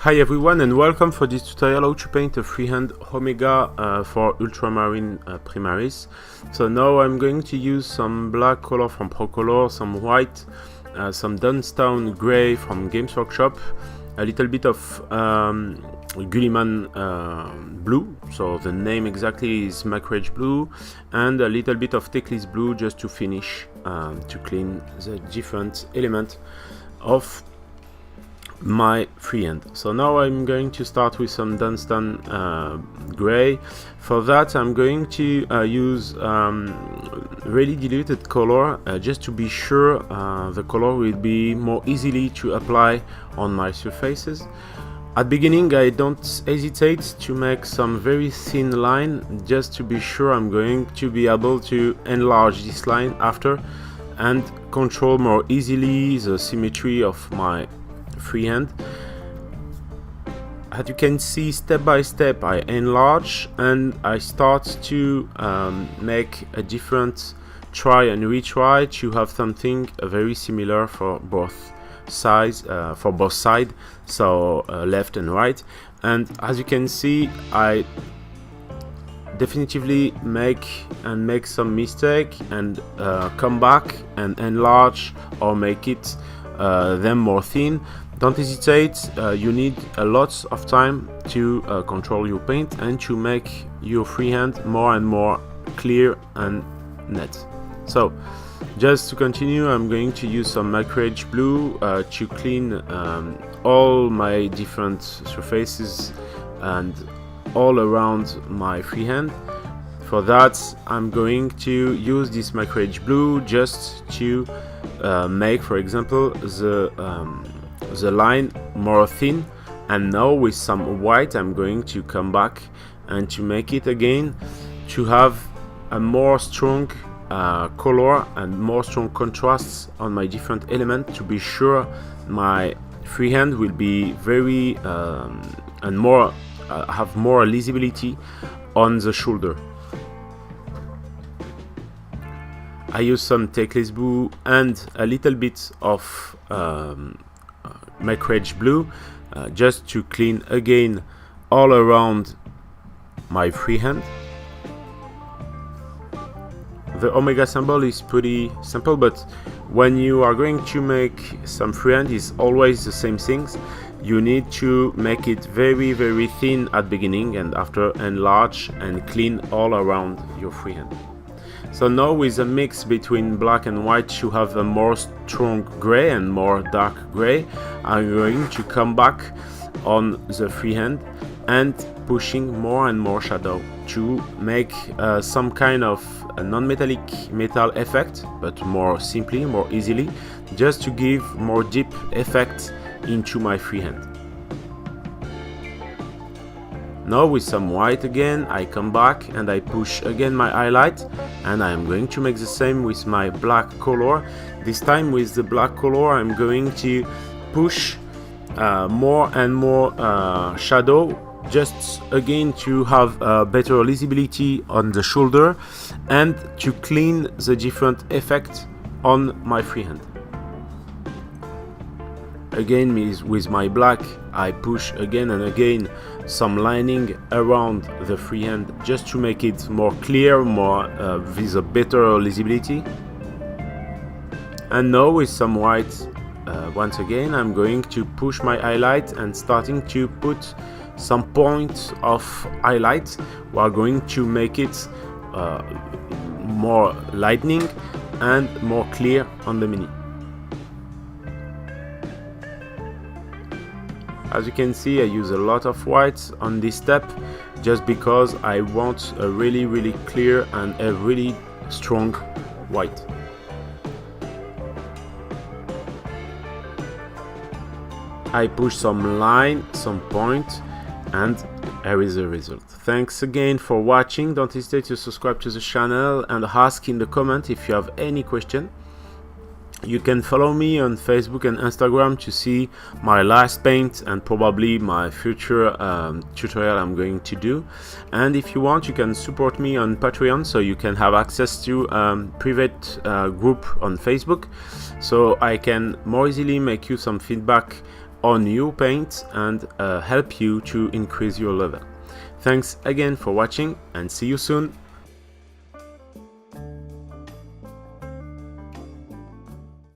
Hi everyone and welcome for this tutorial how to paint a freehand Omega for Ultramarine Primaris. So now I'm going to use some black color from Procolor, some white, some Dunstone grey from Games Workshop, a little bit of Gulliman blue, so the name exactly is Macrage blue, and a little bit of Teclis blue just to finish, to clean the different element of my freehand. So now I'm going to start with some Dunstone gray. For that I'm going to use really diluted color, just to be sure the color will be more easily to apply on my surfaces. At beginning I don't hesitate to make some very thin line just to be sure I'm going to be able to enlarge this line after and control more easily the symmetry of my freehand. As you can see, step by step I enlarge and I start to make a different try and retry to have something very similar for both sides, so left and right. And as you can see, I definitively make some mistake and come back and enlarge or make it them more thin. Don't hesitate, you need a lot of time to control your paint and to make your freehand more and more clear and net. So just to continue, I'm going to use some Macrage blue to clean all my different surfaces and all around my freehand. For that I'm going to use this Macrage blue just to make, for example, the line more thin, and now with some white I'm going to come back and to make it again to have a more strong color and more strong contrasts on my different elements, to be sure my freehand will be very and more have more visibility on the shoulder. I use some Teclis blue and a little bit of Macrage blue just to clean again all around my freehand. The Omega symbol is pretty simple, but when you are going to make some freehand, it's always the same things. You need to make it very thin at beginning and after enlarge and clean all around your freehand. So now with a mix between black and white, you have a more strong gray and more dark gray. I'm going to come back on the freehand and pushing more and more shadow to make some kind of a non-metallic metal effect, but more simply, more easily, just to give more deep effect into my freehand. Now with some white again, I come back and I push again my highlight, and I am going to make the same with my black color. This time with the black color I'm going to push more and more shadow, just again to have better visibility on the shoulder and to clean the different effects on my freehand. Again with my black I push again and again some lining around the freehand just to make it more clear, more with a better visibility. And now with some white, once again I'm going to push my highlight and starting to put some points of highlight. We are going to make it more lightning and more clear on the mini. As you can see, I use a lot of white on this step just because I want a really clear and a really strong white. I push some line, some point, and here is the result. Thanks again for watching. Don't hesitate to subscribe to the channel and ask in the comment if you have any question. You can follow me on Facebook and Instagram to see my last paint and probably my future tutorial I'm going to do. And if you want, you can support me on Patreon, so you can have access to private group on Facebook, so I can more easily make you some feedback or new paint and help you to increase your level. Thanks again for watching and see you soon.